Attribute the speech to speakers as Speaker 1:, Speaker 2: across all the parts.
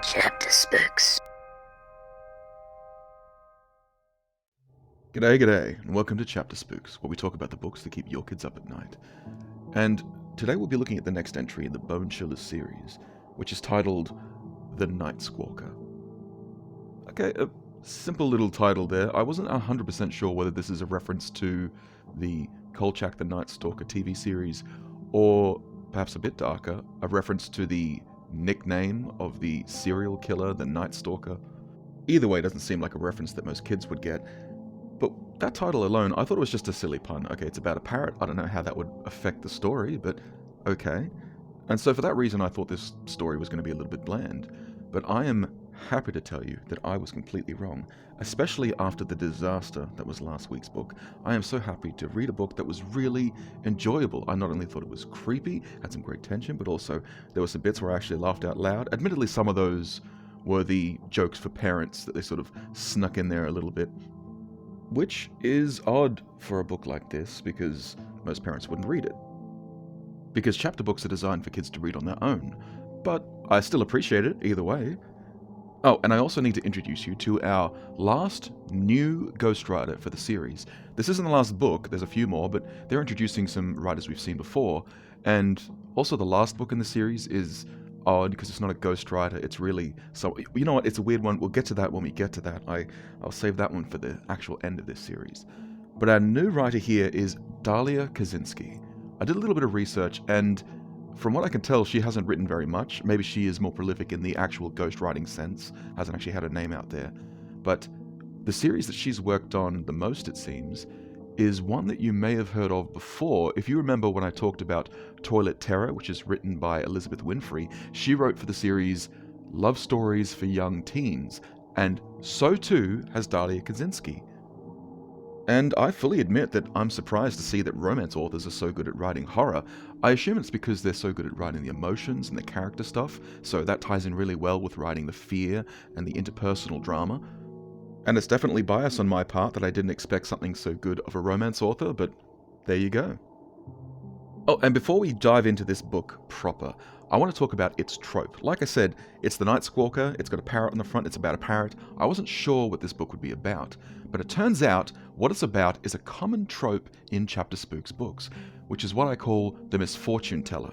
Speaker 1: Chapter Spooks.
Speaker 2: G'day, and welcome to Chapter Spooks, where we talk about the books that keep your kids up at night. And today we'll be looking at the next entry in the Bone Chillers series, which is titled The Night Squawker. Okay, a simple little title there. I wasn't 100% sure whether this is a reference to the Kolchak the Night Stalker TV series, or perhaps a bit darker, a reference to the nickname of the serial killer, the Night Stalker. Either way, it doesn't seem like a reference that most kids would get. But that title alone, I thought it was just a silly pun. Okay, it's about a parrot. I don't know how that would affect the story, but okay. And so for that reason, I thought this story was going to be a little bit bland. But I am happy to tell you that I was completely wrong, especially after the disaster that was last week's book. I am so happy to read a book that was really enjoyable. I not only thought it was creepy, had some great tension, but also there were some bits where I actually laughed out loud. Admittedly, some of those were the jokes for parents that they sort of snuck in there a little bit, which is odd for a book like this because most parents wouldn't read it. Because chapter books are designed for kids to read on their own, but I still appreciate it either way. Oh, and I also need to introduce you to our last new ghostwriter for the series. This isn't the last book, there's a few more, but they're introducing some writers we've seen before, and also the last book in the series is odd because it's not a ghostwriter, it's really... So, you know what, it's a weird one, we'll get to that when we get to that. I'll save that one for the actual end of this series. But our new writer here is Dalia Kaczynski. I did a little bit of research, and from what I can tell, she hasn't written very much. Maybe she is more prolific in the actual ghostwriting sense, hasn't actually had her name out there. But the series that she's worked on the most, it seems, is one that you may have heard of before. If you remember when I talked about Toilet Terror, which is written by Elizabeth Winfrey, she wrote for the series Love Stories for Young Teens, and so too has Dalia Kaczynski. And I fully admit that I'm surprised to see that romance authors are so good at writing horror. I assume it's because they're so good at writing the emotions and the character stuff, so that ties in really well with writing the fear and the interpersonal drama. And it's definitely bias on my part that I didn't expect something so good of a romance author, but there you go. Oh, and before we dive into this book proper, I want to talk about its trope. Like I said, it's the Night Squawker, it's got a parrot on the front, it's about a parrot. I wasn't sure what this book would be about, but it turns out what it's about is a common trope in Chapter Spooks books, which is what I call the misfortune teller.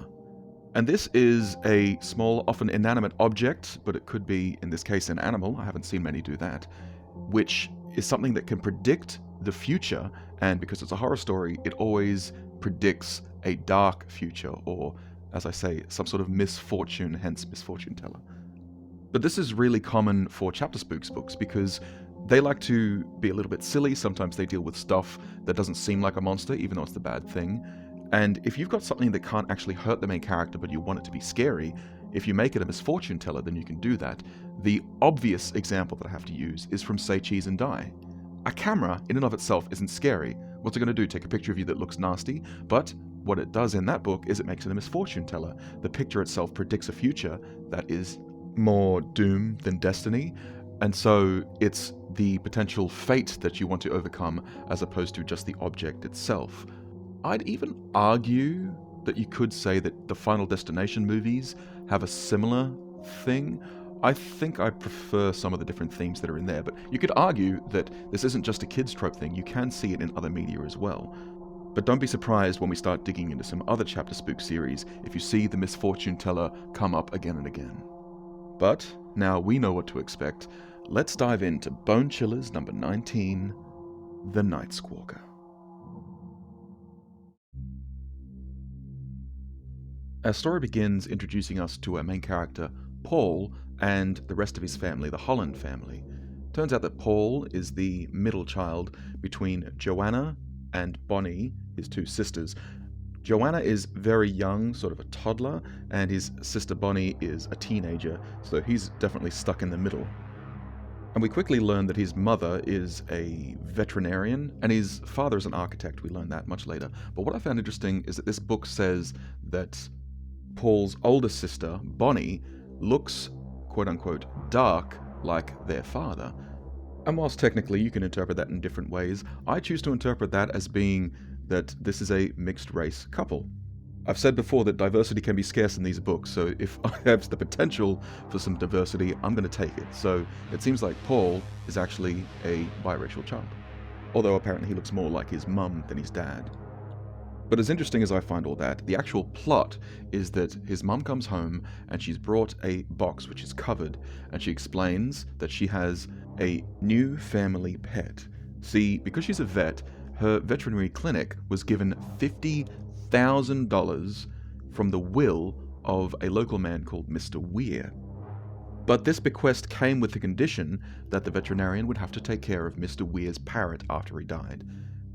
Speaker 2: And this is a small, often inanimate object, but it could be, in this case, an animal, I haven't seen many do that, which is something that can predict the future, and because it's a horror story, it always predicts a dark future, or, as I say, some sort of misfortune, hence misfortune teller. But this is really common for Chapter Spooks books because they like to be a little bit silly. Sometimes they deal with stuff that doesn't seem like a monster, even though it's the bad thing. And if you've got something that can't actually hurt the main character, but you want it to be scary, if you make it a misfortune teller, then you can do that. The obvious example that I have to use is from Say Cheese and Die. A camera, in and of itself, isn't scary. What's it going to do? Take a picture of you that looks nasty? But what it does in that book is it makes it a misfortune teller. The picture itself predicts a future that is more doom than destiny, and so it's the potential fate that you want to overcome as opposed to just the object itself. I'd even argue that you could say that the Final Destination movies have a similar thing. I think I prefer some of the different themes that are in there, but you could argue that this isn't just a kids' trope thing, you can see it in other media as well. But don't be surprised when we start digging into some other Chapter Spook series if you see the misfortune teller come up again and again. But now we know what to expect. Let's dive into Bone Chillers number 19, The Night Squawker. Our story begins introducing us to our main character, Paul, and the rest of his family, the Holland family. Turns out that Paul is the middle child between Joanna and Bonnie, his two sisters. Joanna is very young, sort of a toddler, and his sister Bonnie is a teenager, so he's definitely stuck in the middle. And we quickly learn that his mother is a veterinarian, and his father is an architect. We learn that much later. But what I found interesting is that this book says that Paul's older sister, Bonnie, looks, quote-unquote, dark like their father. And whilst technically you can interpret that in different ways, I choose to interpret that as being that this is a mixed-race couple. I've said before that diversity can be scarce in these books, so if I have the potential for some diversity, I'm going to take it. So it seems like Paul is actually a biracial child, although apparently he looks more like his mum than his dad. But as interesting as I find all that, the actual plot is that his mum comes home and she's brought a box which is covered, and she explains that she has a new family pet. See, because she's a vet, her veterinary clinic was given $50,000 from the will of a local man called Mr. Weir. But this bequest came with the condition that the veterinarian would have to take care of Mr. Weir's parrot after he died.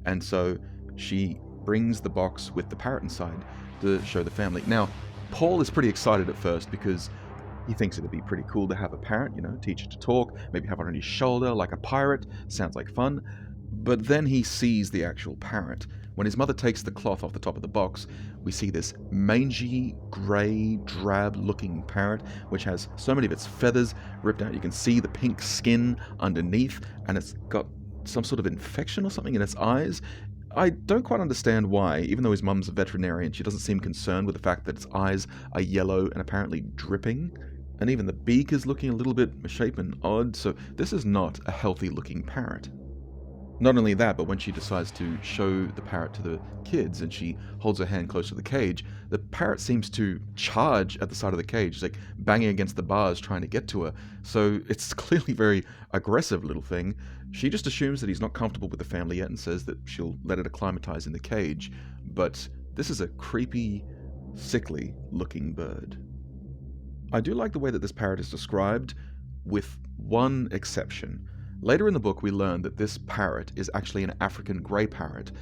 Speaker 2: And so she brings the box with the parrot inside to show the family. Now, Paul is pretty excited at first because he thinks it'd be pretty cool to have a parrot, teach it to talk, maybe have it on his shoulder like a pirate. Sounds like fun. But then he sees the actual parrot. When his mother takes the cloth off the top of the box, we see this mangy, grey, drab-looking parrot, which has so many of its feathers ripped out. You can see the pink skin underneath, and it's got some sort of infection or something in its eyes. I don't quite understand why, even though his mum's a veterinarian, she doesn't seem concerned with the fact that its eyes are yellow and apparently dripping. And even the beak is looking a little bit misshapen, odd, so this is not a healthy-looking parrot. Not only that, but when she decides to show the parrot to the kids and she holds her hand close to the cage, the parrot seems to charge at the side of the cage, like banging against the bars trying to get to her. So it's clearly a very aggressive little thing. She just assumes that he's not comfortable with the family yet and says that she'll let it acclimatize in the cage. But this is a creepy, sickly looking bird. I do like the way that this parrot is described, with one exception. Later in the book, we learn that this parrot is actually an African grey parrot,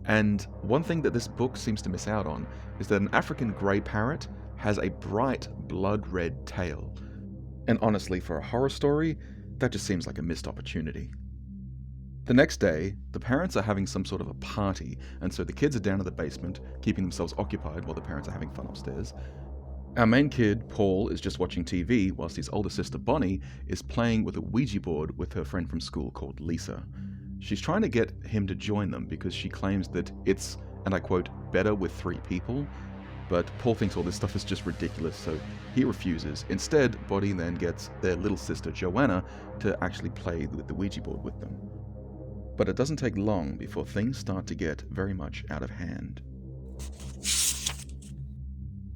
Speaker 2: and one thing that this book seems to miss out on is that an African grey parrot has a bright blood-red tail. And honestly, for a horror story, that just seems like a missed opportunity. The next day, the parents are having some sort of a party, and so the kids are down in the basement, keeping themselves occupied while the parents are having fun upstairs. Our main kid, Paul, is just watching TV whilst his older sister, Bonnie, is playing with a Ouija board with her friend from school called Lisa. She's trying to get him to join them because she claims that it's, and I quote, better with 3 people. But Paul thinks all this stuff is just ridiculous, so he refuses. Instead, Bonnie then gets their little sister, Joanna, to actually play with the Ouija board with them. But it doesn't take long before things start to get very much out of hand.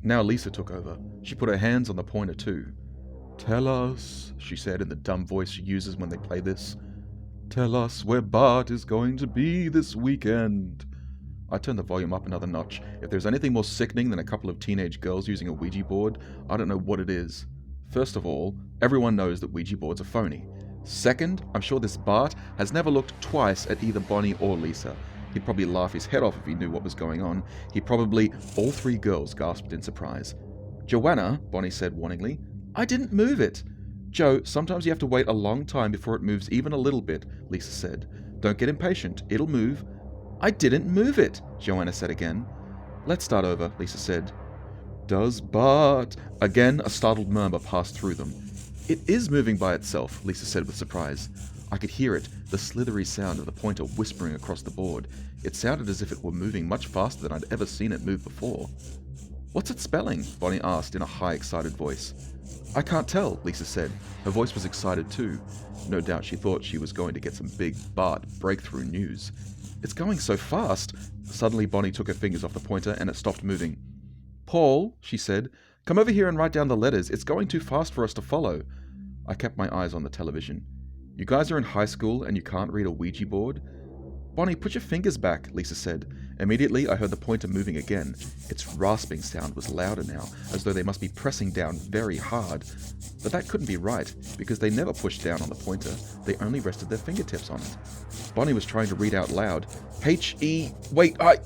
Speaker 2: Now Lisa took over. She put her hands on the pointer too. "Tell us," she said in the dumb voice she uses when they play this. "Tell us where Bart is going to be this weekend." I turned the volume up another notch. If there's anything more sickening than a couple of teenage girls using a Ouija board, I don't know what it is. First of all, everyone knows that Ouija boards are phony. Second, I'm sure this Bart has never looked twice at either Bonnie or Lisa. He'd probably laugh his head off if he knew what was going on. All 3 girls gasped in surprise. "Joanna," Bonnie said warningly, "I didn't move it." "Joe, sometimes you have to wait a long time before it moves even a little bit," Lisa said. "Don't get impatient, it'll move." "I didn't move it," Joanna said again. "Let's start over," Lisa said. "Does Bart..." Again, a startled murmur passed through them. "It is moving by itself," Lisa said with surprise. I could hear it, the slithery sound of the pointer whispering across the board. It sounded as if it were moving much faster than I'd ever seen it move before. "What's it spelling?" Bonnie asked in a high, excited voice. "I can't tell," Lisa said. Her voice was excited too. No doubt she thought she was going to get some big Bart breakthrough news. "It's going so fast." Suddenly Bonnie took her fingers off the pointer and it stopped moving. "Paul," she said, "come over here and write down the letters. It's going too fast for us to follow." I kept my eyes on the television. "You guys are in high school and you can't read a Ouija board?" "Bonnie, put your fingers back," Lisa said. Immediately, I heard the pointer moving again. Its rasping sound was louder now, as though they must be pressing down very hard. But that couldn't be right, because they never pushed down on the pointer. They only rested their fingertips on it. Bonnie was trying to read out loud.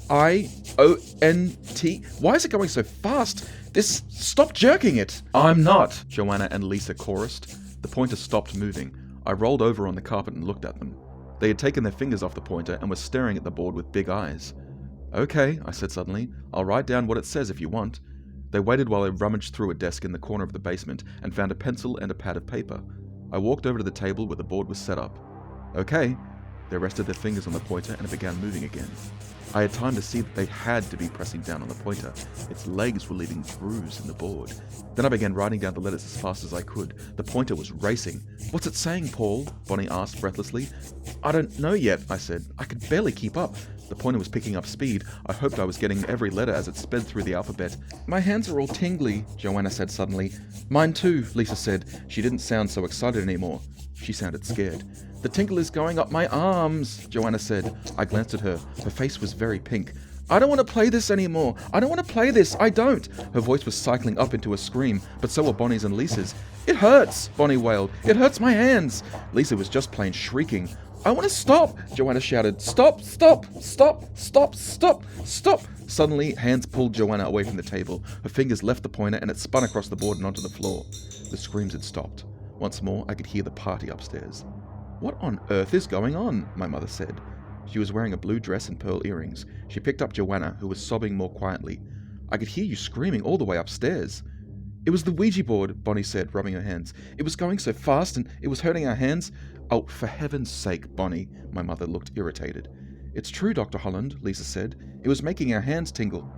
Speaker 2: I-O-N-T. Why is it going so fast? Stop jerking it! "I'm not," Joanna and Lisa chorused. The pointer stopped moving. I rolled over on the carpet and looked at them. They had taken their fingers off the pointer and were staring at the board with big eyes. "Okay," I said suddenly. "I'll write down what it says if you want." They waited while I rummaged through a desk in the corner of the basement and found a pencil and a pad of paper. I walked over to the table where the board was set up. "Okay." They rested their fingers on the pointer and it began moving again. I had time to see that they had to be pressing down on the pointer. Its legs were leaving grooves in the board. Then I began writing down the letters as fast as I could. The pointer was racing. "What's it saying, Paul?" Bonnie asked breathlessly. "I don't know yet," I said. I could barely keep up. The pointer was picking up speed. I hoped I was getting every letter as it sped through the alphabet. "My hands are all tingly," Joanna said suddenly. "Mine too," Lisa said. She didn't sound so excited anymore. She sounded scared. "The tingle is going up my arms," Joanna said. I glanced at her. Her face was very pink. "I don't want to play this anymore. I don't want to play this. I don't." Her voice was cycling up into a scream, but so were Bonnie's and Lisa's. "It hurts," Bonnie wailed. "It hurts my hands." Lisa was just plain shrieking. "I want to stop," Joanna shouted. "Stop, stop, stop, stop, stop, stop." Suddenly, hands pulled Joanna away from the table. Her fingers left the pointer and it spun across the board and onto the floor. The screams had stopped. Once more, I could hear the party upstairs. "What on earth is going on?" my mother said. She was wearing a blue dress and pearl earrings. She picked up Joanna, who was sobbing more quietly. "I could hear you screaming all the way upstairs." "It was the Ouija board," Bonnie said, rubbing her hands. "It was going so fast and it was hurting our hands." "Oh, for heaven's sake, Bonnie," my mother looked irritated. "It's true, Dr. Holland," Lisa said. "It was making our hands tingle."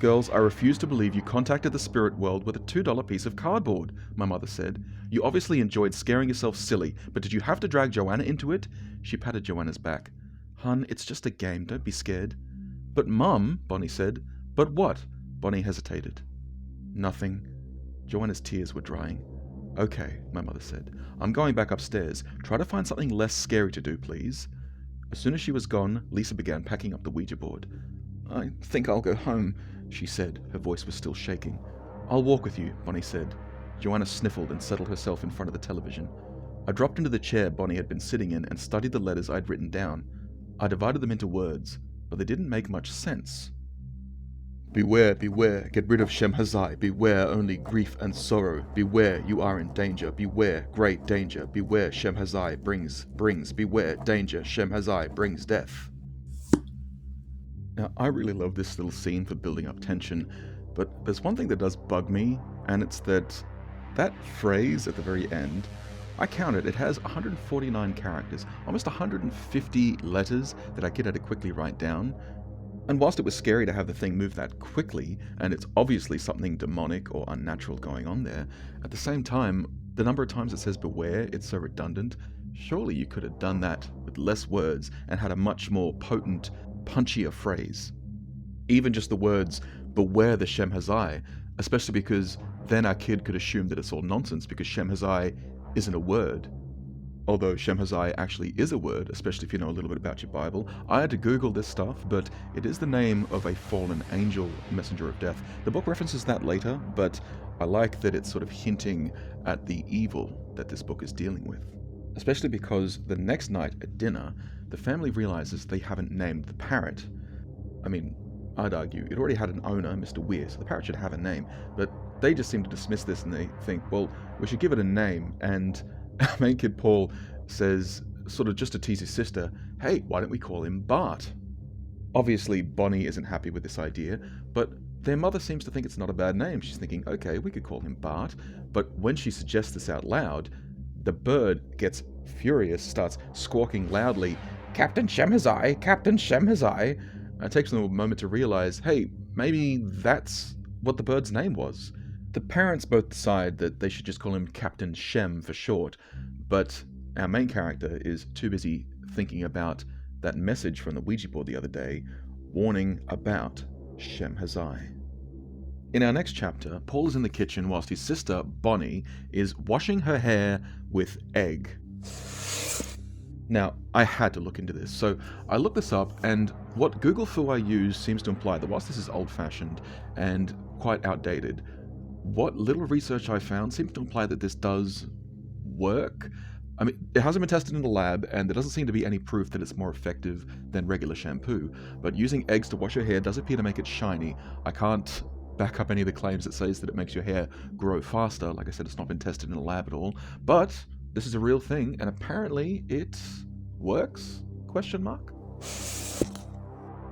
Speaker 2: "Girls, I refuse to believe you contacted the spirit world with a $2 piece of cardboard," my mother said. "You obviously enjoyed scaring yourself silly, but did you have to drag Joanna into it?" She patted Joanna's back. "Hun, it's just a game, don't be scared." "But Mum," Bonnie said. "But what?" Bonnie hesitated. "Nothing." Joanna's tears were drying. "Okay," my mother said. "I'm going back upstairs. Try to find something less scary to do, please." As soon as she was gone, Lisa began packing up the Ouija board. "I think I'll go home," she said. Her voice was still shaking. "I'll walk with you," Bonnie said. Joanna sniffled and settled herself in front of the television. I dropped into the chair Bonnie had been sitting in and studied the letters I'd written down. I divided them into words, but they didn't make much sense. "Beware, beware, get rid of Shemhazai, beware only grief and sorrow, beware you are in danger, beware great danger, beware Shemhazai brings, beware danger, Shemhazai brings death." Now, I really love this little scene for building up tension, but there's one thing that does bug me, and it's that phrase at the very end, I counted, it has 149 characters, almost 150 letters that a kid had to quickly write down. And whilst it was scary to have the thing move that quickly, and it's obviously something demonic or unnatural going on there, at the same time, the number of times it says beware, it's so redundant. Surely you could have done that with less words and had a much more potent, punchier phrase. Even just the words, beware the Shemhazai, especially because then our kid could assume that it's all nonsense because Shemhazai isn't a word. Although Shemhazai actually is a word, especially if you know a little bit about your Bible. I had to Google this stuff, but it is the name of a fallen angel, messenger of death. The book references that later, but I like that it's sort of hinting at the evil that this book is dealing with. Especially because the next night at dinner, the family realizes they haven't named the parrot. I mean, I'd argue it already had an owner, Mr. Weir, so the parrot should have a name, but they just seem to dismiss this and they think, well, we should give it a name, and our main kid Paul says, sort of just to tease his sister, "Hey, why don't we call him Bart?" Obviously, Bonnie isn't happy with this idea, but their mother seems to think it's not a bad name. She's thinking, okay, we could call him Bart. But when she suggests this out loud, the bird gets furious, starts squawking loudly, "Captain Shemhazai, Captain Shemhazai." It takes them a moment to realize, hey, maybe that's what the bird's name was. The parents both decide that they should just call him Captain Shem for short, but our main character is too busy thinking about that message from the Ouija board the other day, warning about Shemhazai. In our next chapter, Paul is in the kitchen whilst his sister, Bonnie, is washing her hair with egg. Now, I had to look into this, so I looked this up, and what Google Fu I use seems to imply that whilst this is old-fashioned and quite outdated, what little research I found seems to imply that this does work. I mean, it hasn't been tested in the lab, and there doesn't seem to be any proof that it's more effective than regular shampoo, but using eggs to wash your hair does appear to make it shiny. I can't back up any of the claims that says that it makes your hair grow faster. Like I said, it's not been tested in a lab at all, but this is a real thing, and apparently it works? Question mark?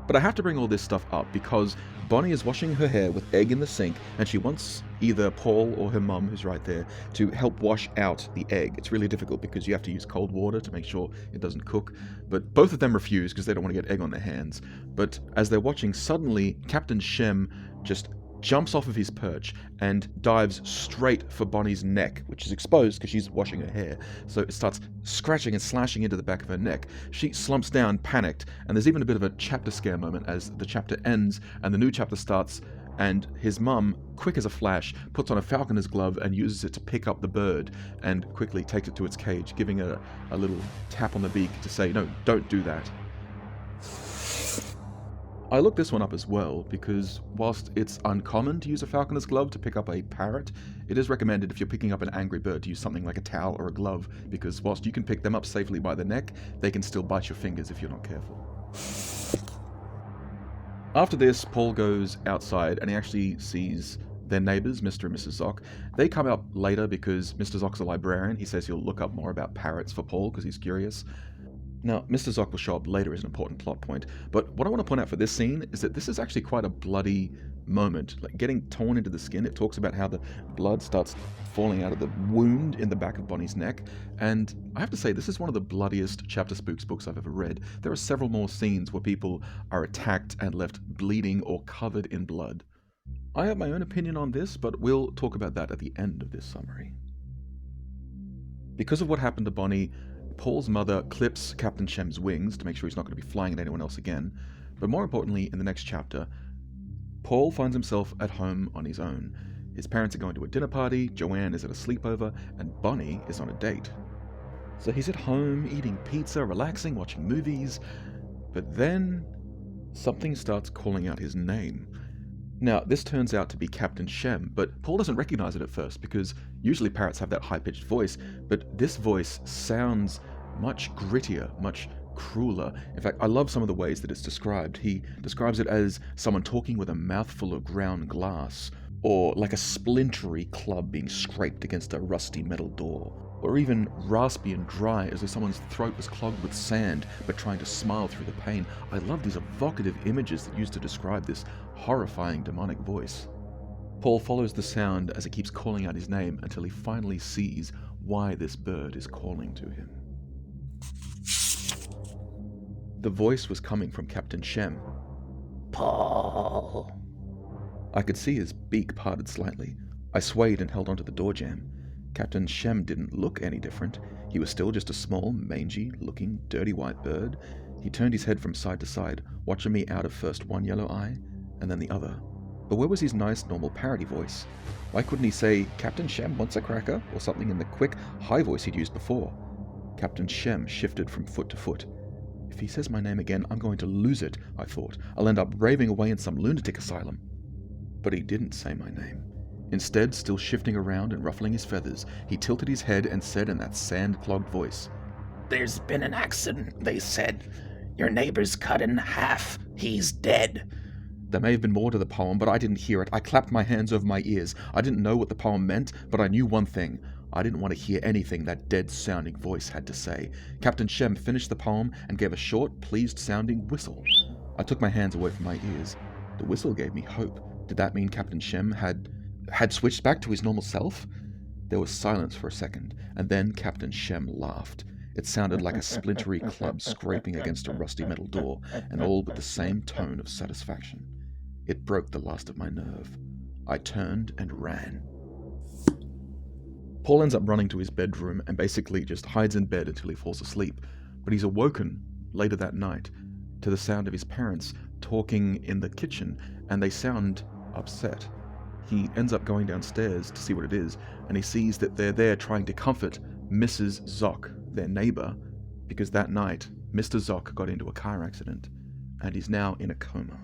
Speaker 2: But I have to bring all this stuff up because Bonnie is washing her hair with egg in the sink, and she wants either Paul or her mum, who's right there, to help wash out the egg. It's really difficult because you have to use cold water to make sure it doesn't cook, but both of them refuse because they don't want to get egg on their hands. But as they're watching, suddenly Captain Shem just jumps off of his perch and dives straight for Bonnie's neck, which is exposed because she's washing her hair. So it starts scratching and slashing into the back of her neck. She slumps down, panicked, and there's even a bit of a chapter scare moment as the chapter ends and the new chapter starts, and his mum, quick as a flash, puts on a falconer's glove and uses it to pick up the bird and quickly takes it to its cage, giving it a little tap on the beak to say, no, don't do that. I looked this one up as well because whilst it's uncommon to use a falconer's glove to pick up a parrot, it is recommended if you're picking up an angry bird to use something like a towel or a glove, because whilst you can pick them up safely by the neck, they can still bite your fingers if you're not careful. After this, Paul goes outside and he actually sees their neighbours, Mr. and Mrs. Zoc. They come out later because Mr. Zoc's a librarian. He says he'll look up more about parrots for Paul because he's curious. Now, Mr. Zoc will show up later as an important plot point, but what I want to point out for this scene is that this is actually quite a bloody moment. Like, getting torn into the skin, it talks about how the blood starts falling out of the wound in the back of Bonnie's neck, and I have to say, this is one of the bloodiest Chapter Spooks books I've ever read. There are several more scenes where people are attacked and left bleeding or covered in blood. I have my own opinion on this, but we'll talk about that at the end of this summary. Because of what happened to Bonnie, Paul's mother clips Captain Shem's wings to make sure he's not going to be flying at anyone else again. But more importantly, in the next chapter, Paul finds himself at home on his own. His parents are going to a dinner party, Joanne is at a sleepover, and Bonnie is on a date. So he's at home, eating pizza, relaxing, watching movies, but then something starts calling out his name. Now, this turns out to be Captain Shem, but Paul doesn't recognize it at first because usually parrots have that high-pitched voice, but this voice sounds much grittier, much crueler. In fact, I love some of the ways that it's described. He describes it as someone talking with a mouthful of ground glass, or like a splintery club being scraped against a rusty metal door, or even raspy and dry as if someone's throat was clogged with sand but trying to smile through the pain. I love these evocative images that used to describe this horrifying demonic voice. Paul follows the sound as it keeps calling out his name until he finally sees why this bird is calling to him. The voice was coming from Captain Shem. Paul. I could see his beak parted slightly. I swayed and held onto the door jamb. Captain Shem didn't look any different. He was still just a small, mangy-looking, dirty white bird. He turned his head from side to side, watching me out of first one yellow eye, and then the other. But where was his nice, normal parody voice? Why couldn't he say, Captain Shem wants a cracker, or something in the quick, high voice he'd used before? Captain Shem shifted from foot to foot. If he says my name again, I'm going to lose it, I thought. I'll end up raving away in some lunatic asylum. But he didn't say my name. Instead, still shifting around and ruffling his feathers, he tilted his head and said in that sand-clogged voice, There's been an accident, they said. Your neighbor's cut in half. He's dead. There may have been more to the poem, but I didn't hear it. I clapped my hands over my ears. I didn't know what the poem meant, but I knew one thing. I didn't want to hear anything that dead-sounding voice had to say. Captain Shem finished the poem and gave a short, pleased-sounding whistle. I took my hands away from my ears. The whistle gave me hope. Did that mean Captain Shem had switched back to his normal self? There was silence for a second, and then Captain Shem laughed. It sounded like a splintery club scraping against a rusty metal door, and all with the same tone of satisfaction. It broke the last of my nerve. I turned and ran. Paul ends up running to his bedroom and basically just hides in bed until he falls asleep, but he's awoken later that night to the sound of his parents talking in the kitchen, and they sound upset. He ends up going downstairs to see what it is, and he sees that they're there trying to comfort Mrs. Zoc, their neighbor, because that night Mr. Zoc got into a car accident, and he's now in a coma.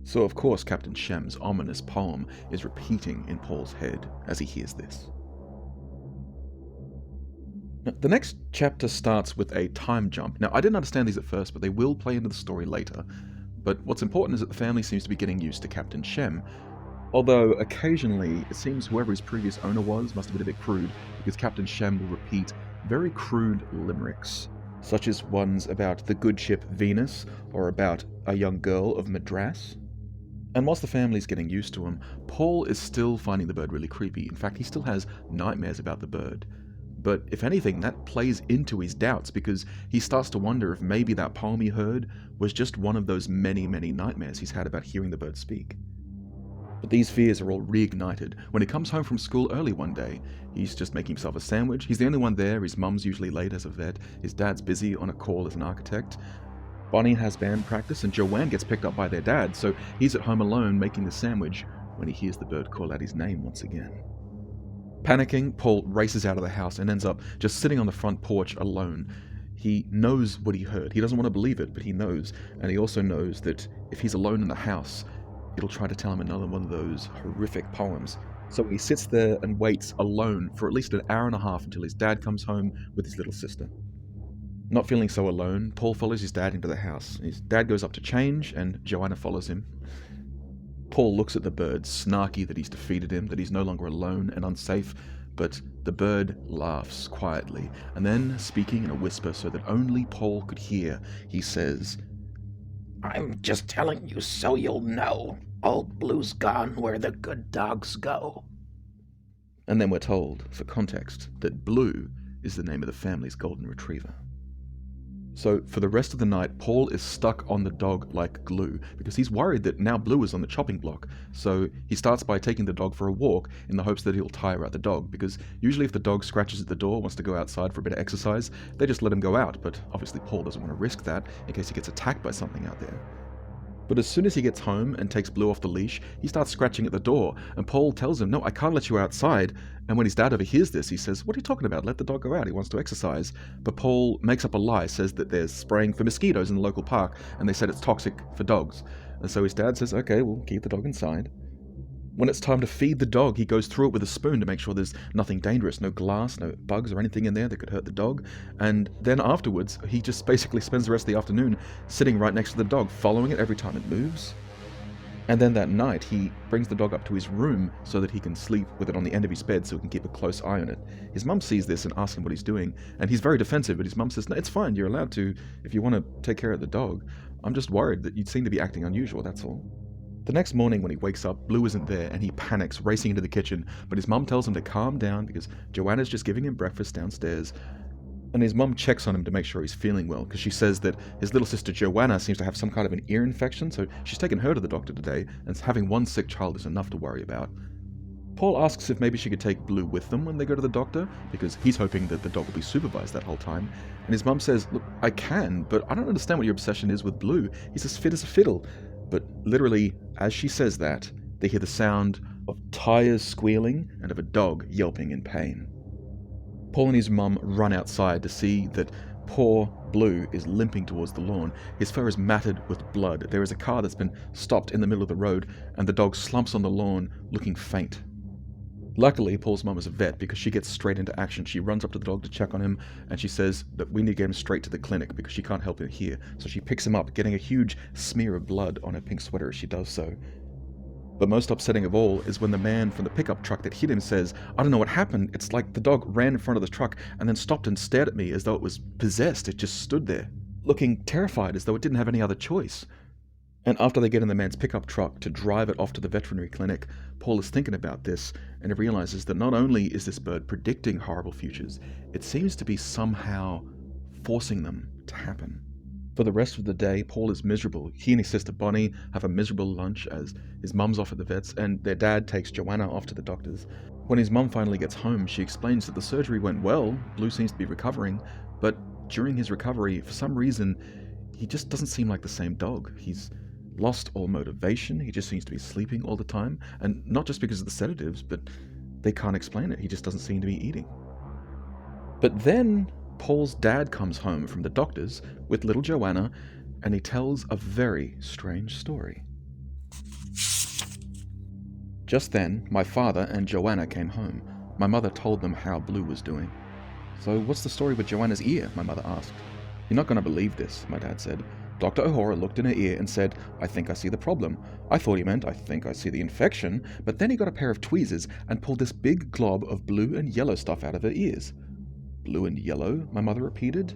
Speaker 2: So of course Captain Shem's ominous poem is repeating in Paul's head as he hears this. Now, the next chapter starts with a time jump. Now, I didn't understand these at first, but they will play into the story later. But what's important is that the family seems to be getting used to Captain Shem, although occasionally it seems whoever his previous owner was must have been a bit crude, because Captain Shem will repeat very crude limericks, such as ones about the good ship Venus, or about a young girl of Madras. And whilst the family's getting used to him, Paul is still finding the bird really creepy. In fact, he still has nightmares about the bird. But if anything, that plays into his doubts because he starts to wonder if maybe that poem he heard was just one of those many, many nightmares he's had about hearing the bird speak. But these fears are all reignited when he comes home from school early one day. He's just making himself a sandwich. He's the only one there. His mum's usually late as a vet. His dad's busy on a call as an architect. Bonnie has band practice and Joanne gets picked up by their dad, so he's at home alone making the sandwich when he hears the bird call out his name once again. Panicking, Paul races out of the house and ends up just sitting on the front porch alone. He knows what he heard. He doesn't want to believe it, but he knows. And he also knows that if he's alone in the house, it'll try to tell him another one of those horrific poems. So he sits there and waits alone for at least an hour and a half until his dad comes home with his little sister. Not feeling so alone, Paul follows his dad into the house. His dad goes up to change, and Joanna follows him. Paul looks at the bird, snarky that he's defeated him, that he's no longer alone and unsafe, but the bird laughs quietly, and then, speaking in a whisper so that only Paul could hear, he says,
Speaker 1: "I'm just telling you so you'll know. Old Blue's gone where the good dogs go."
Speaker 2: And then we're told, for context, that Blue is the name of the family's golden retriever. So for the rest of the night, Paul is stuck on the dog like glue because he's worried that now Blue is on the chopping block. So he starts by taking the dog for a walk in the hopes that he'll tire out the dog, because usually if the dog scratches at the door, wants to go outside for a bit of exercise, they just let him go out. But obviously Paul doesn't want to risk that in case he gets attacked by something out there. But as soon as he gets home and takes Blue off the leash, he starts scratching at the door, and Paul tells him, "No, I can't let you outside." And when his dad overhears this, he says, "What are you talking about? Let the dog go out. He wants to exercise." But Paul makes up a lie, says that there's spraying for mosquitoes in the local park, and they said it's toxic for dogs. And so his dad says, "Okay, we'll keep the dog inside." When it's time to feed the dog, he goes through it with a spoon to make sure there's nothing dangerous, no glass, no bugs or anything in there that could hurt the dog. And then afterwards, he just basically spends the rest of the afternoon sitting right next to the dog, following it every time it moves. And then that night, he brings the dog up to his room so that he can sleep with it on the end of his bed so he can keep a close eye on it. His mum sees this and asks him what he's doing, and he's very defensive, but his mum says, "No, it's fine, you're allowed to if you want to take care of the dog. I'm just worried that you seem to be acting unusual, that's all." The next morning when he wakes up, Blue isn't there and he panics, racing into the kitchen, but his mum tells him to calm down because Joanna's just giving him breakfast downstairs. And his mum checks on him to make sure he's feeling well, because she says that his little sister Joanna seems to have some kind of an ear infection, so she's taken her to the doctor today, and having one sick child is enough to worry about. Paul asks if maybe she could take Blue with them when they go to the doctor, because he's hoping that the dog will be supervised that whole time. And his mum says, "Look, I can, but I don't understand what your obsession is with Blue. He's as fit as a fiddle." But literally, as she says that, they hear the sound of tires squealing and of a dog yelping in pain. Paul and his mum run outside to see that poor Blue is limping towards the lawn. His fur is matted with blood. There is a car that's been stopped in the middle of the road, and the dog slumps on the lawn, looking faint. Luckily, Paul's mum is a vet because she gets straight into action. She runs up to the dog to check on him, and she says that we need to get him straight to the clinic because she can't help him here. So she picks him up, getting a huge smear of blood on her pink sweater as she does so. But most upsetting of all is when the man from the pickup truck that hit him says, "I don't know what happened. It's like the dog ran in front of the truck and then stopped and stared at me as though it was possessed. It just stood there, looking terrified as though it didn't have any other choice." And after they get in the man's pickup truck to drive it off to the veterinary clinic, Paul is thinking about this, and he realizes that not only is this bird predicting horrible futures, it seems to be somehow forcing them to happen. For the rest of the day, Paul is miserable. He and his sister Bonnie have a miserable lunch as his mum's off at the vet's, and their dad takes Joanna off to the doctor's. When his mum finally gets home, she explains that the surgery went well, Blue seems to be recovering, but during his recovery, for some reason, he just doesn't seem like the same dog. He's lost all motivation, he just seems to be sleeping all the time, and not just because of the sedatives, but they can't explain it, he just doesn't seem to be eating. But then Paul's dad comes home from the doctor's with little Joanna, and he tells a very strange story. Just then, my father and Joanna came home. My mother told them how Blue was doing. "So what's the story with Joanna's ear?" my mother asked. "You're not going to believe this," my dad said. Dr. O'Hara looked in her ear and said, "I think I see the problem." I thought he meant, "I think I see the infection," but then he got a pair of tweezers and pulled this big glob of blue and yellow stuff out of her ears. "Blue and yellow?" my mother repeated.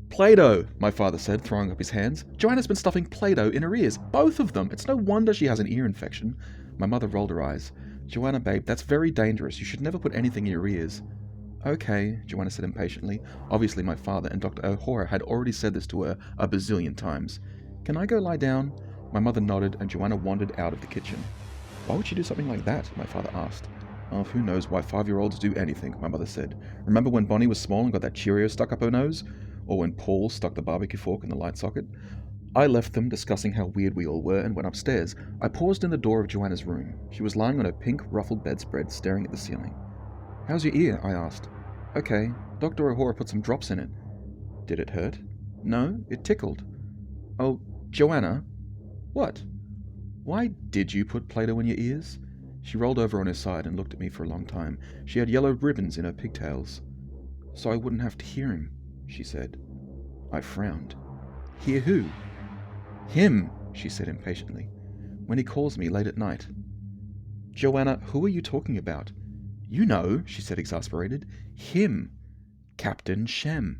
Speaker 2: Play-Doh, my father said, throwing up his hands. Joanna's been stuffing Play-Doh in her ears, both of them. It's no wonder she has an ear infection. My mother rolled her eyes. Joanna, babe, that's very dangerous. You should never put anything in your ears. Okay, Joanna said impatiently. Obviously my father and Dr. O'Hora had already said this to her a bazillion times. Can I go lie down? My mother nodded and Joanna wandered out of the kitchen. Why would she do something like that? My father asked. Oh, who knows why 5-year-olds do anything, my mother said. Remember when Bonnie was small and got that Cheerio stuck up her nose? Or when Paul stuck the barbecue fork in the light socket? I left them discussing how weird we all were and went upstairs. I paused in the door of Joanna's room. She was lying on a pink ruffled bedspread staring at the ceiling. How's your ear? I asked. Okay, Dr. O'Hora put some drops in it. Did it hurt? No, it tickled. Oh, Joanna? What? Why did you put Play-Doh in your ears? She rolled over on her side and looked at me for a long time. She had yellow ribbons in her pigtails. So I wouldn't have to hear him, she said. I frowned. Hear who? Him, she said impatiently. When he calls me late at night. Joanna, who are you talking about? You know, she said exasperated. Him. Captain Shem.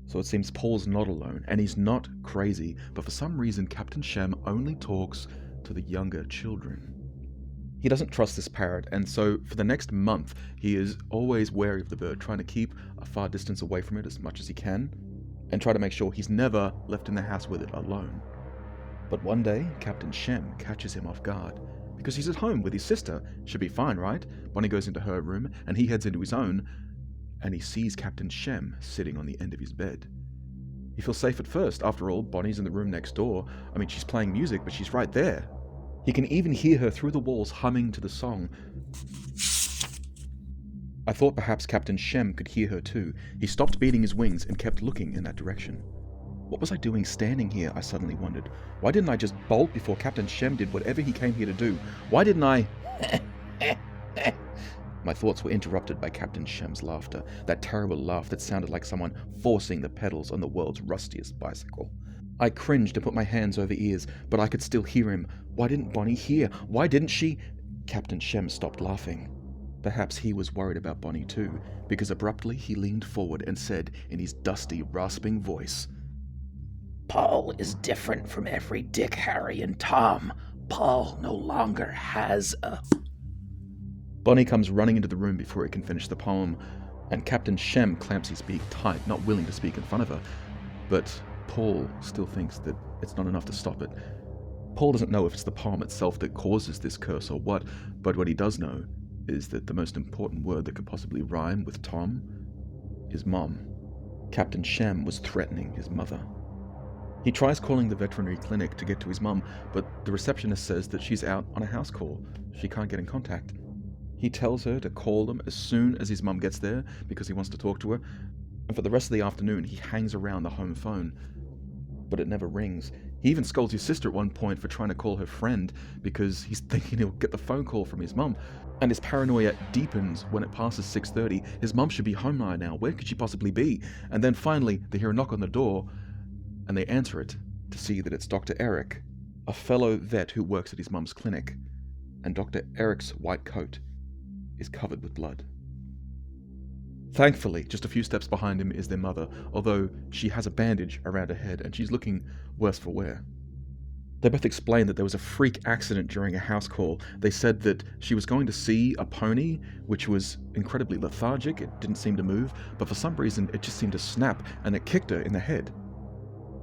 Speaker 2: So it seems Paul's not alone, and he's not crazy, but for some reason Captain Shem only talks to the younger children. He doesn't trust this parrot, and so for the next month he is always wary of the bird, trying to keep a far distance away from it as much as he can, and try to make sure he's never left in the house with it alone. But one day, Captain Shem catches him off guard, because he's at home with his sister. Should be fine, right? Bonnie goes into her room, and he heads into his own, and he sees Captain Shem sitting on the end of his bed. He feels safe at first. After all, Bonnie's in the room next door. I mean, she's playing music, but she's right there. He can even hear her through the walls humming to the song. I thought perhaps Captain Shem could hear her too. He stopped beating his wings and kept looking in that direction. What was I doing standing here, I suddenly wondered. Why didn't I just bolt before Captain Shem did whatever he came here to do? Why didn't I... My thoughts were interrupted by Captain Shem's laughter, that terrible laugh that sounded like someone forcing the pedals on the world's rustiest bicycle. I cringed and put my hands over ears, but I could still hear him. Why didn't Bonnie hear? Why didn't she... Captain Shem stopped laughing. Perhaps he was worried about Bonnie too, because abruptly he leaned forward and said in his dusty, rasping voice,
Speaker 1: Paul is different from every Dick, Harry, and Tom. Paul no longer has a...
Speaker 2: Bonnie comes running into the room before he can finish the poem, and Captain Shem clamps his beak tight, not willing to speak in front of her. But Paul still thinks that it's not enough to stop it. Paul doesn't know if it's the poem itself that causes this curse or what, but what he does know is that the most important word that could possibly rhyme with Tom is Mom. Captain Shem was threatening his mother. He tries calling the veterinary clinic to get to his mum, but the receptionist says that she's out on a house call. She can't get in contact. He tells her to call them as soon as his mum gets there because he wants to talk to her, and for the rest of the afternoon he hangs around the home phone. But it never rings. He even scolds his sister at one point for trying to call her friend because he's thinking he'll get the phone call from his mum, and his paranoia deepens when it passes 6:30. His mum should be home by now. Where could she possibly be? And then finally they hear a knock on the door, and they answer it to see that it's Dr. Eric, a fellow vet who works at his mum's clinic, and Dr. Eric's white coat is covered with blood. Thankfully, just a few steps behind him is their mother, although she has a bandage around her head and she's looking worse for wear. They both explained that there was a freak accident during a house call. They said that she was going to see a pony, which was incredibly lethargic. It didn't seem to move, but for some reason it just seemed to snap and it kicked her in the head.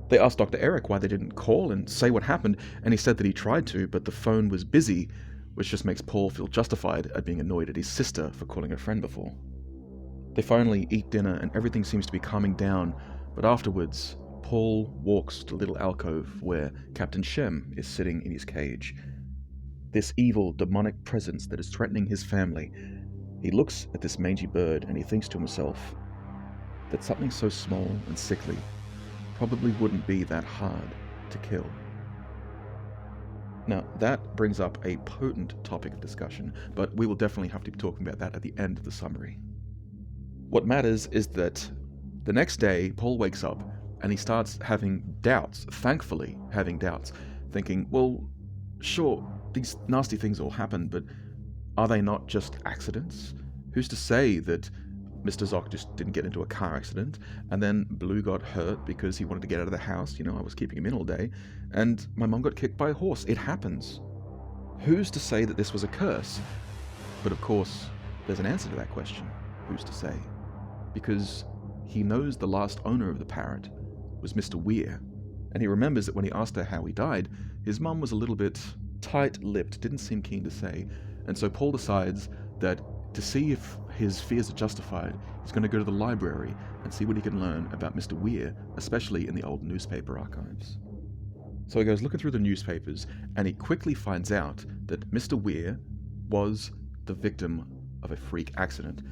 Speaker 2: They asked Dr. Eric why they didn't call and say what happened, and he said that he tried to, but the phone was busy, which just makes Paul feel justified at being annoyed at his sister for calling a friend before. They finally eat dinner and everything seems to be calming down, but afterwards, Paul walks to the little alcove where Captain Shem is sitting in his cage. This evil, demonic presence that is threatening his family. He looks at this mangy bird and he thinks to himself that something so small and sickly probably wouldn't be that hard to kill. Now, that brings up a potent topic of discussion, but we will definitely have to be talking about that at the end of the summary. What matters is that the next day, Paul wakes up and he starts having doubts, thankfully having doubts, thinking, well, sure, these nasty things all happen, but are they not just accidents? Who's to say that Mr. Zoc just didn't get into a car accident, and then Blue got hurt because he wanted to get out of the house. I was keeping him in all day, and my mum got kicked by a horse. It happens. Who's to say that this was a curse? But of course, there's an answer to that question. Who's to say? Because he knows the last owner of the parrot was Mr. Weir, and he remembers that when he asked her how he died, his mum was a little bit tight-lipped, didn't seem keen to say, and so Paul decides that to see if his fears are justified, he's going to go to the library and see what he can learn about Mr. Weir, especially in the old newspaper archives. So he goes looking through the newspapers, and he quickly finds out that Mr. Weir was the victim of a freak accident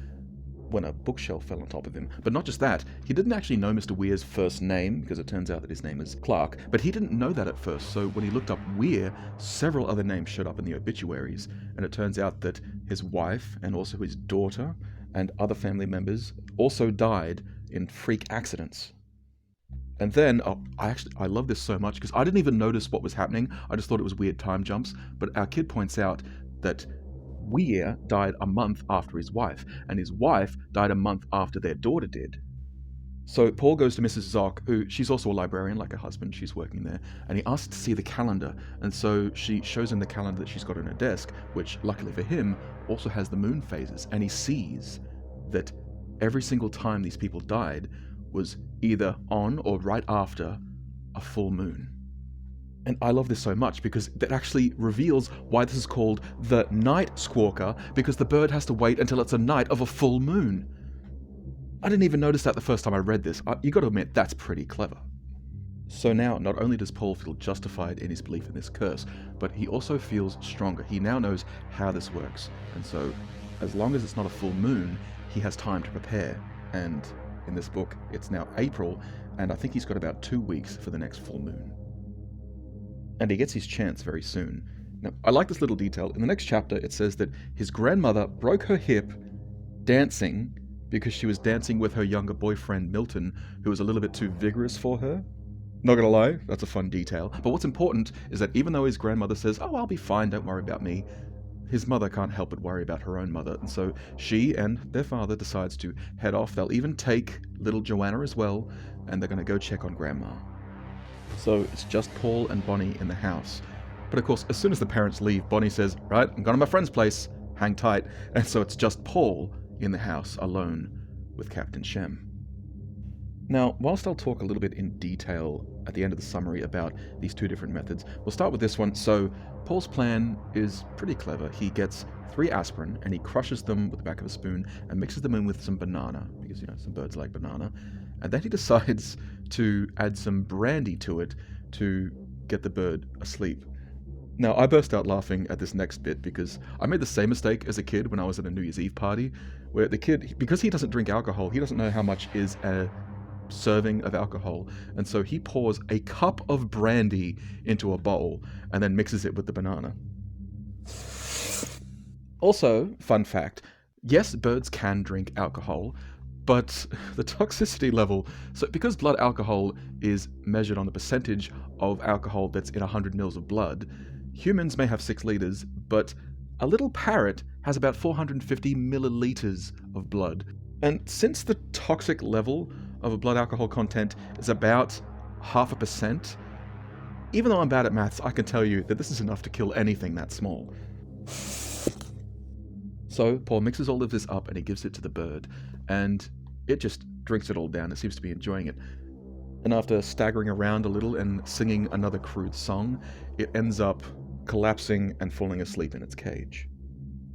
Speaker 2: when a bookshelf fell on top of him. But not just that, he didn't actually know Mr. Weir's first name, because it turns out that his name is Clark, but he didn't know that at first, so when he looked up Weir, several other names showed up in the obituaries, and it turns out that his wife, and also his daughter, and other family members also died in freak accidents. And then, I love this so much, because I didn't even notice what was happening, I just thought it was weird time jumps, but our kid points out that Weir died a month after his wife, and his wife died a month after their daughter did. So Paul goes to Mrs. Zoc, who she's also a librarian like her husband, she's working there, and he asks to see the calendar, and so she shows him the calendar that she's got on her desk, which luckily for him also has the moon phases, and he sees that every single time these people died was either on or right after a full moon. And I love this so much because that actually reveals why this is called the Night Squawker, because the bird has to wait until it's a night of a full moon. I didn't even notice that the first time I read this. You got to admit, that's pretty clever. So now, not only does Paul feel justified in his belief in this curse, but he also feels stronger. He now knows how this works. And so, as long as it's not a full moon, he has time to prepare. And in this book, it's now April, and I think he's got about 2 weeks for the next full moon. And he gets his chance very soon. Now, I like this little detail. In the next chapter, it says that his grandmother broke her hip dancing because she was dancing with her younger boyfriend, Milton, who was a little bit too vigorous for her. Not gonna lie, that's a fun detail. But what's important is that even though his grandmother says, "Oh, I'll be fine, don't worry about me," his mother can't help but worry about her own mother. And so she and their father decides to head off. They'll even take little Joanna as well, and they're gonna go check on Grandma. So it's just Paul and Bonnie in the house. But of course, as soon as the parents leave, Bonnie says, "Right, I'm going to my friend's place, hang tight." And so it's just Paul in the house, alone with Captain Shem. Now, whilst I'll talk a little bit in detail at the end of the summary about these two different methods, we'll start with this one. So Paul's plan is pretty clever. He gets 3 aspirin and he crushes them with the back of a spoon and mixes them in with some banana, because, some birds like banana. And then he decides to add some brandy to it to get the bird asleep. Now, I burst out laughing at this next bit because I made the same mistake as a kid when I was at a New Year's Eve party, where the kid, because he doesn't drink alcohol, he doesn't know how much is a serving of alcohol, and so he pours a cup of brandy into a bowl and then mixes it with the banana. Also, fun fact, yes, birds can drink alcohol, but the toxicity level, so because blood alcohol is measured on the percentage of alcohol that's in 100 mils of blood, humans may have 6 liters, but a little parrot has about 450 milliliters of blood. And since the toxic level of a blood alcohol content is about 0.5%, even though I'm bad at maths, I can tell you that this is enough to kill anything that small. So Paul mixes all of this up and he gives it to the bird, and it just drinks it all down. It seems to be enjoying it. And after staggering around a little and singing another crude song, it ends up collapsing and falling asleep in its cage.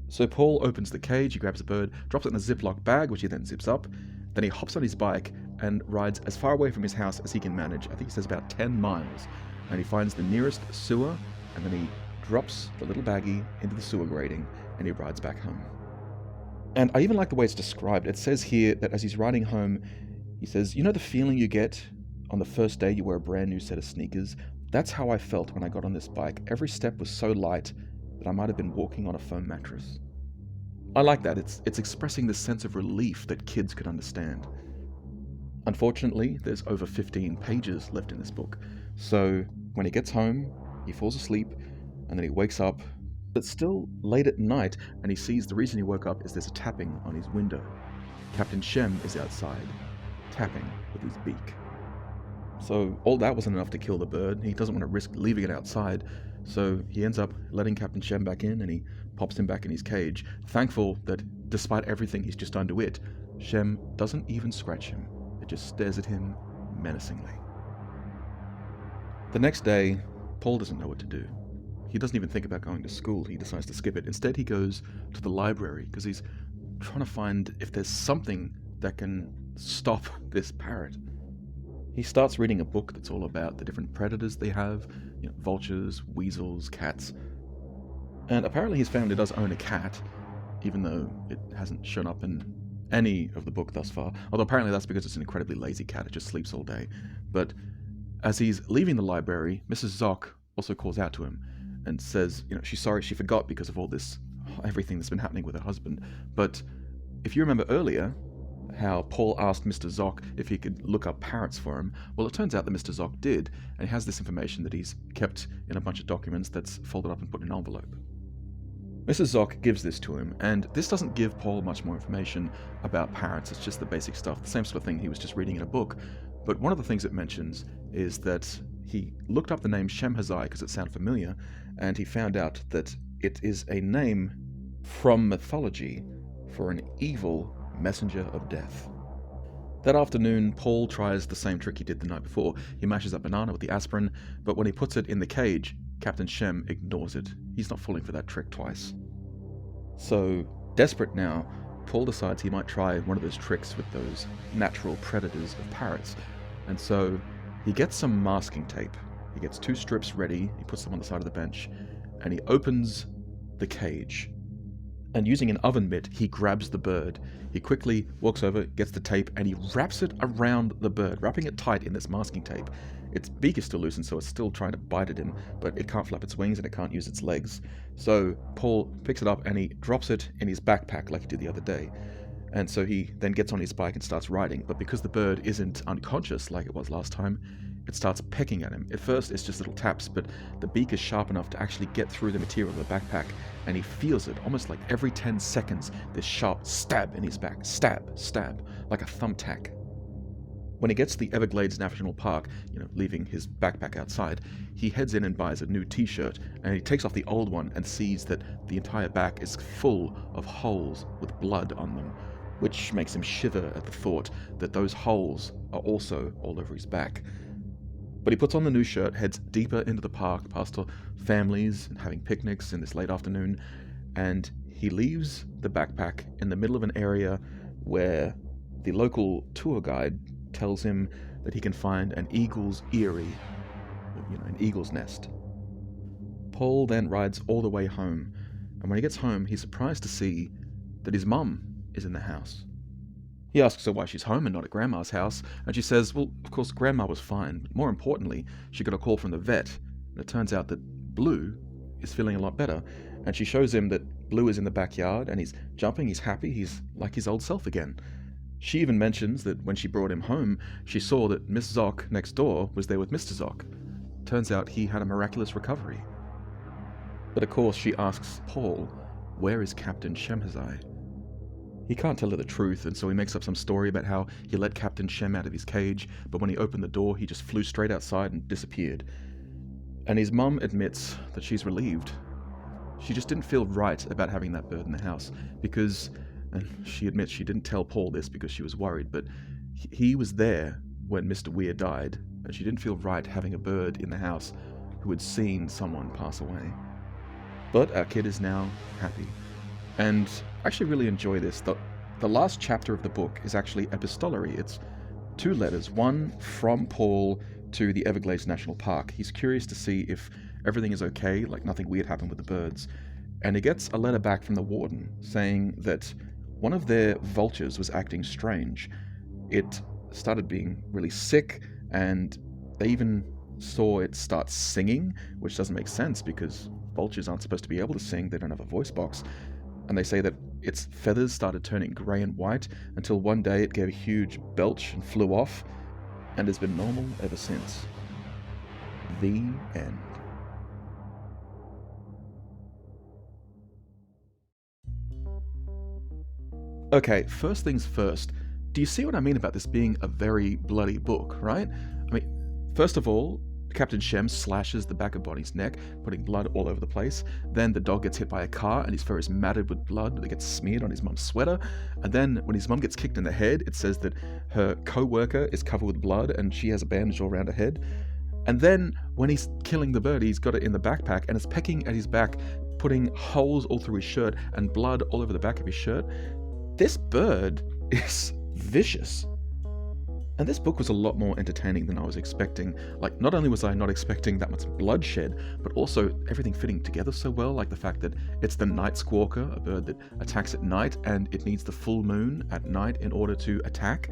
Speaker 2: So Paul opens the cage, he grabs the bird, drops it in a Ziploc bag, which he then zips up. Then he hops on his bike and rides as far away from his house as he can manage. I think he says about 10 miles. And he finds the nearest sewer, and then he drops the little baggie into the sewer grating, and he rides back home. And I even like the way it's described. It says here that as he's riding home, he says, "You know the feeling you get on the first day you wear a brand new set of sneakers? That's how I felt when I got on this bike. Every step was so light that I might have been walking on a foam mattress." I like that. It's expressing this sense of relief that kids could understand. Unfortunately, there's over 15 pages left in this book. So when he gets home, he falls asleep, and then he wakes up, It's still late at night, and he sees the reason he woke up is there's a tapping on his window. Captain Shem is outside, tapping with his beak. So all that wasn't enough to kill the bird. He doesn't want to risk leaving it outside, so he ends up letting Captain Shem back in, and he pops him back in his cage, thankful that despite everything he's just done to it, Shem doesn't even scratch him. It just stares at him menacingly. The next day, Paul doesn't know what to do. He doesn't even think about going to school. He decides to skip it. Instead, he goes to the library because he's trying to find if there's something that can stop this parrot. He starts reading a book that's all about the different predators they have, vultures, weasels, cats. And apparently his family does own a cat, even though it hasn't shown up in any of the book thus far. Although apparently that's because it's an incredibly lazy cat. It just sleeps all day. But as he's leaving the library, Mrs. Zock also calls out to him and says, she's sorry she forgot because of all this, everything that's been happening with her husband. But if you remember earlier, how Paul asked Mr. Zock if he could look up parrots for him, well, it turns out that Mr. Zock did, and he has this information that he's kept in a bunch of documents that's folded up and put in an envelope. Mrs. Zock gives this to him, and this doesn't give Paul much more information about parrots. It's just the basic stuff, the same sort of thing he was just reading in a book. But one of the things it mentions is that he looked up the name Shemhazai because it sounded familiar, and he found out that it is a name from mythology for an evil messenger of death. That afternoon, Paul tries the same trick he did the night before. He mashes up banana with the aspirin, but when he puts it in the cage, Captain Shem ignores it. He's not falling for that trick twice. So, desperate now, Paul decides he might try one of those tricks with those natural predators of parrots. And so, he gets some masking tape. He gets 2 strips ready, he puts them on the side of the bench, and he opens the cage. And using an oven mitt, he grabs the bird. He quickly walks over, gets the tape, and he wraps it around the bird, wrapping it tight in this masking tape. Its beak is still loosened, so it's still trying to bite at him, but it can't flap its wings and it can't use its legs. So Paul picks it up and he drops it in his backpack like he did the other day. And so he then gets on his bike and starts riding, but because the bird isn't unconscious like it was last time, it starts pecking at him. At first it's just little taps, but the beak is sharp enough to actually get through the material of the backpack, and he feels it almost like every 10 seconds, this sharp stab in his back. Stab, stab, like a thumbtack. When he gets to the Everglades National Park, leaving his backpack outside, he heads in and buys a new t-shirt, and he takes off the old one and sees that the entire back is full of holes with blood on them, which makes him shiver at the thought that those holes are also all over his back. But he puts on the new shirt, heads deeper into the park, past families and having picnics in this late afternoon, and he leaves the backpack in the middle of an area where the local tour guide tells him that he can find an eagle's eyrie, an eagle's nest. Paul then rides all the way home, and when he gets home, he's surprised to see that his mum is in the house. He asks her why she's home and not at Grandma's house, and she says, well, of course, Grandma was fine, but more importantly, she got a call from the vet, and it turns out that Blue is feeling a lot better, and she shows him that Blue is in the backyard, and he's jumping, he's happy, he's like his old self again. She even mentions that when she brought him home, she saw that Miss Zock next door was there with Mr. Zock. Turns out he had a miraculous recovery. But of course she asks Paul, where is Captain Shemhazai? He can't tell her the truth, and so he makes up some story about how he let Captain Shem out of his cage, but when he opened the door, he just flew straight outside and disappeared. And his mum admits that she's relieved. She just didn't feel right about having that bird in the house, because, and she admits she didn't tell Paul this because she was worried, but he was there when Mr. Weir died, and she didn't feel right having a bird in the house who had seen someone pass away. But our kid is now happy. And I actually really enjoy this. The last chapter of the book is actually epistolary. It's 2 letters, one from Paul to the Everglades National Park. He's curious to see if everything is okay, like nothing weird happened with the birds. And he gets a letter back from the warden saying that one of their vultures was acting strange. It started being really sick, and they even saw it start singing, which doesn't make sense because vultures aren't supposed to be able to sing. They don't have a voice box. And they say that its feathers started turning grey and white until one day it gave a huge belch and flew off, and has been normal ever since. The end. Okay, first things first. Do you see what I mean about this being a very bloody book, right? I mean, first of all, Captain Shem slashes the back of Bonnie's neck, putting blood all over the place. Then the dog gets hit by a car and his fur is matted with blood that gets smeared on his mum's sweater. And then when his mum gets kicked in the head, it says that her co-worker is covered with blood and she has a bandage all around her head. And then when he's killing the bird, he's got it in the backpack and it's pecking at his back, putting holes all through his shirt and blood all over the back of his shirt. This bird is vicious. And this book was a lot more entertaining than I was expecting. Like, not only was I not expecting that much bloodshed, but also everything fitting together so well, like the fact that it's the Night Squawker, a bird that attacks at night, and it needs the full moon at night in order to attack.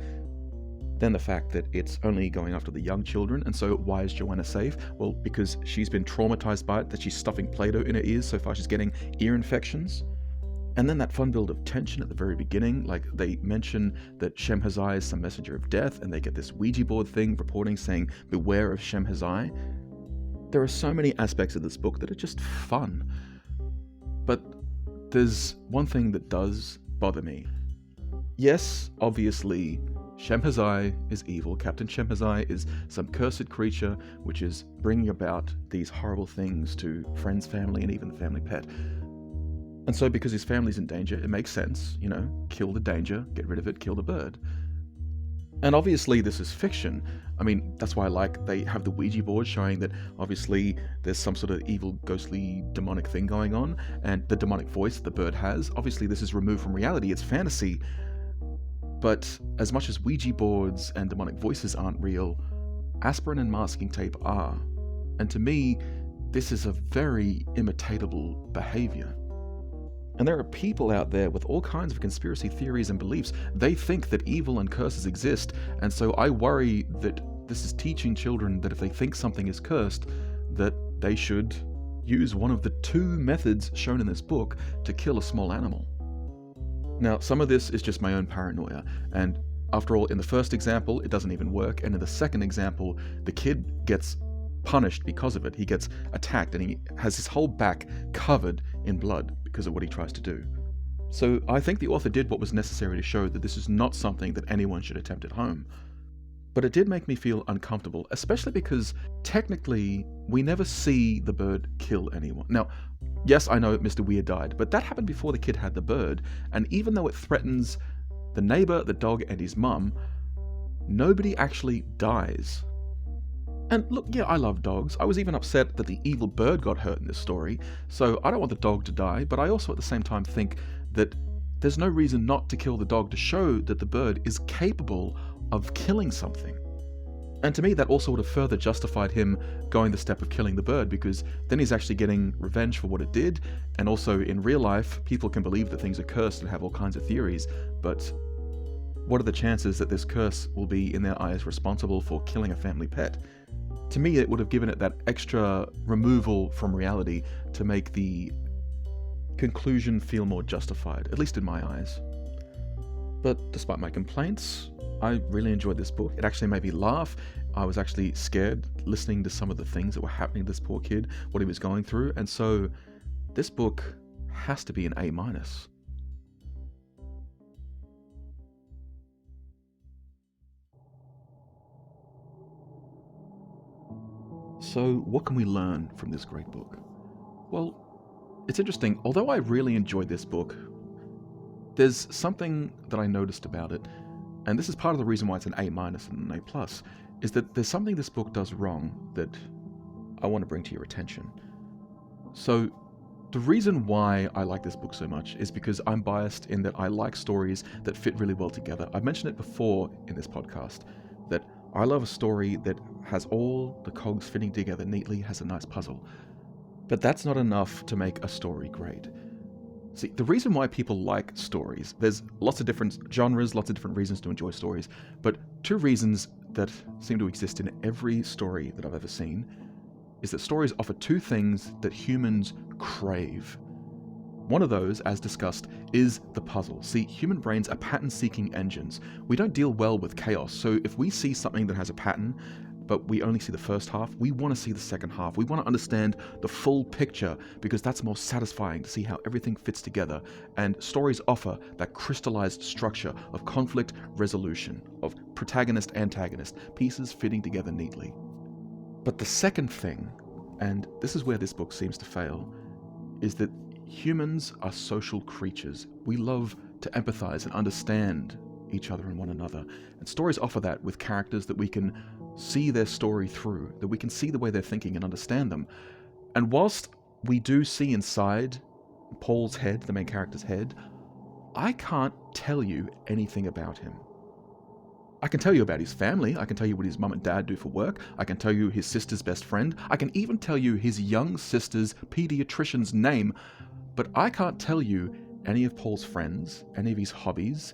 Speaker 2: Then the fact that it's only going after the young children, and so why is Joanna safe? Well, because she's been traumatized by it, that she's stuffing Play-Doh in her ears, so far she's getting ear infections. And then that fun build of tension at the very beginning, like they mention that Shemhazai is some messenger of death, and they get this Ouija board thing reporting saying, beware of Shemhazai. There are so many aspects of this book that are just fun. But there's one thing that does bother me. Yes, obviously, Shemhazai is evil. Captain Shemhazai is some cursed creature which is bringing about these horrible things to friends, family, and even the family pet. And so because his family's in danger, it makes sense, kill the danger, get rid of it, kill the bird. And obviously this is fiction. I mean, that's why they have the Ouija board showing that obviously there's some sort of evil, ghostly, demonic thing going on, and the demonic voice the bird has. Obviously this is removed from reality, it's fantasy. But as much as Ouija boards and demonic voices aren't real, aspirin and masking tape are. And to me, this is a very imitatable behavior. And there are people out there with all kinds of conspiracy theories and beliefs. They think that evil and curses exist, and so I worry that this is teaching children that if they think something is cursed, that they should use one of the two methods shown in this book to kill a small animal. Now, some of this is just my own paranoia, and after all, in the first example, it doesn't even work, and in the second example, the kid gets punished because of it. He gets attacked and he has his whole back covered in blood because of what he tries to do. So I think the author did what was necessary to show that this is not something that anyone should attempt at home. But it did make me feel uncomfortable, especially because technically we never see the bird kill anyone. Now, yes, I know Mr. Weir died, but that happened before the kid had the bird, and even though it threatens the neighbor, the dog, and his mum, nobody actually dies. And look, yeah, I love dogs. I was even upset that the evil bird got hurt in this story, so I don't want the dog to die, but I also at the same time think that there's no reason not to kill the dog to show that the bird is capable of killing something. And to me, that also would have further justified him going the step of killing the bird, because then he's actually getting revenge for what it did, and also in real life, people can believe that things are cursed and have all kinds of theories, but what are the chances that this curse will be, in their eyes, responsible for killing a family pet? To me, it would have given it that extra removal from reality to make the conclusion feel more justified, at least in my eyes. But despite my complaints, I really enjoyed this book. It actually made me laugh. I was actually scared listening to some of the things that were happening to this poor kid, what he was going through, and so this book has to be an A-. So what can we learn from this great book? Well, it's interesting. Although I really enjoyed this book, there's something that I noticed about it, and this is part of the reason why it's an A- and an A+, is that there's something this book does wrong that I want to bring to your attention. So the reason why I like this book so much is because I'm biased in that I like stories that fit really well together. I've mentioned it before in this podcast, that I love a story that has all the cogs fitting together neatly, has a nice puzzle. But that's not enough to make a story great. See, the reason why people like stories, there's lots of different genres, lots of different reasons to enjoy stories, but two reasons that seem to exist in every story that I've ever seen is that stories offer two things that humans crave. One of those, as discussed, is the puzzle. See, human brains are pattern-seeking engines. We don't deal well with chaos, so if we see something that has a pattern, but we only see the first half. We want to see the second half. We want to understand the full picture because that's more satisfying to see how everything fits together. And stories offer that crystallized structure of conflict resolution, of protagonist-antagonist, pieces fitting together neatly. But the second thing, and this is where this book seems to fail, is that humans are social creatures. We love to empathize and understand each other and one another. And stories offer that with characters that we can see their story through, that we can see the way they're thinking and understand them. And whilst we do see inside Paul's head, the main character's head, I can't tell you anything about him. I can tell you about his family, I can tell you what his mum and dad do for work, I can tell you his sister's best friend, I can even tell you his young sister's pediatrician's name, but I can't tell you any of Paul's friends, any of his hobbies,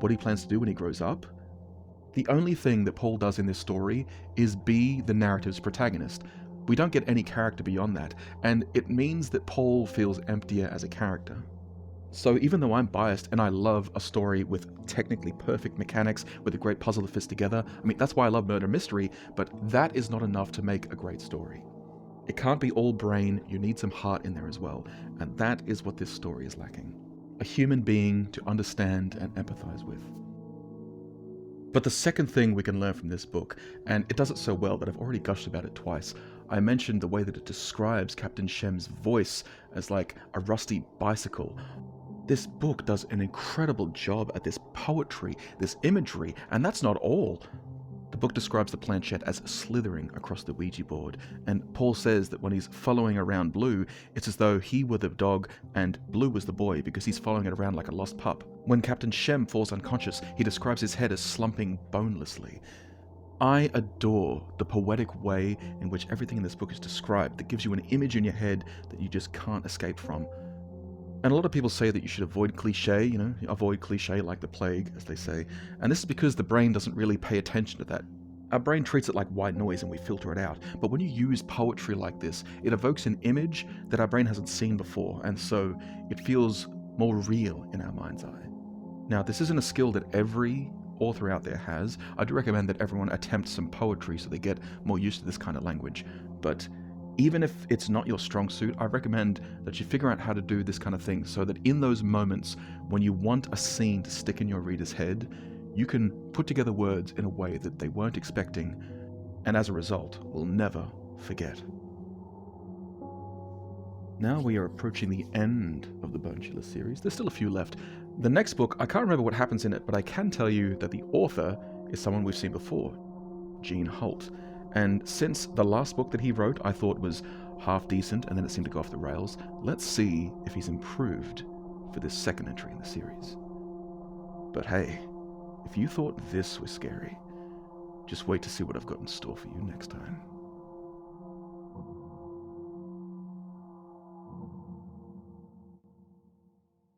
Speaker 2: what he plans to do when he grows up. The only thing that Paul does in this story is be the narrative's protagonist. We don't get any character beyond that, and it means that Paul feels emptier as a character. So even though I'm biased and I love a story with technically perfect mechanics, with a great puzzle that fits together, I mean, that's why I love murder mystery, but that is not enough to make a great story. It can't be all brain, you need some heart in there as well, and that is what this story is lacking. A human being to understand and empathize with. But the second thing we can learn from this book, and it does it so well that I've already gushed about it twice, I mentioned the way that it describes Captain Shem's voice as like a rusty bicycle. This book does an incredible job at this poetry, this imagery, and that's not all. The book describes the planchette as slithering across the Ouija board, and Paul says that when he's following around Blue, it's as though he were the dog and Blue was the boy because he's following it around like a lost pup. When Captain Shem falls unconscious, he describes his head as slumping bonelessly. I adore the poetic way in which everything in this book is described that gives you an image in your head that you just can't escape from. And a lot of people say that you should avoid cliche, avoid cliche like the plague, as they say. And this is because the brain doesn't really pay attention to that. Our brain treats it like white noise and we filter it out. But when you use poetry like this, it evokes an image that our brain hasn't seen before, and so it feels more real in our mind's eye. Now, this isn't a skill that every author out there has. I do recommend that everyone attempt some poetry so they get more used to this kind of language. But even if it's not your strong suit, I recommend that you figure out how to do this kind of thing so that in those moments when you want a scene to stick in your reader's head, you can put together words in a way that they weren't expecting, and as a result, will never forget. Now we are approaching the end of the Bone Chiller series. There's still a few left. The next book, I can't remember what happens in it, but I can tell you that the author is someone we've seen before, Gene Holt. And since the last book that he wrote I thought was half decent and then it seemed to go off the rails, let's see if he's improved for this second entry in the series. But hey, if you thought this was scary, just wait to see what I've got in store for you next time.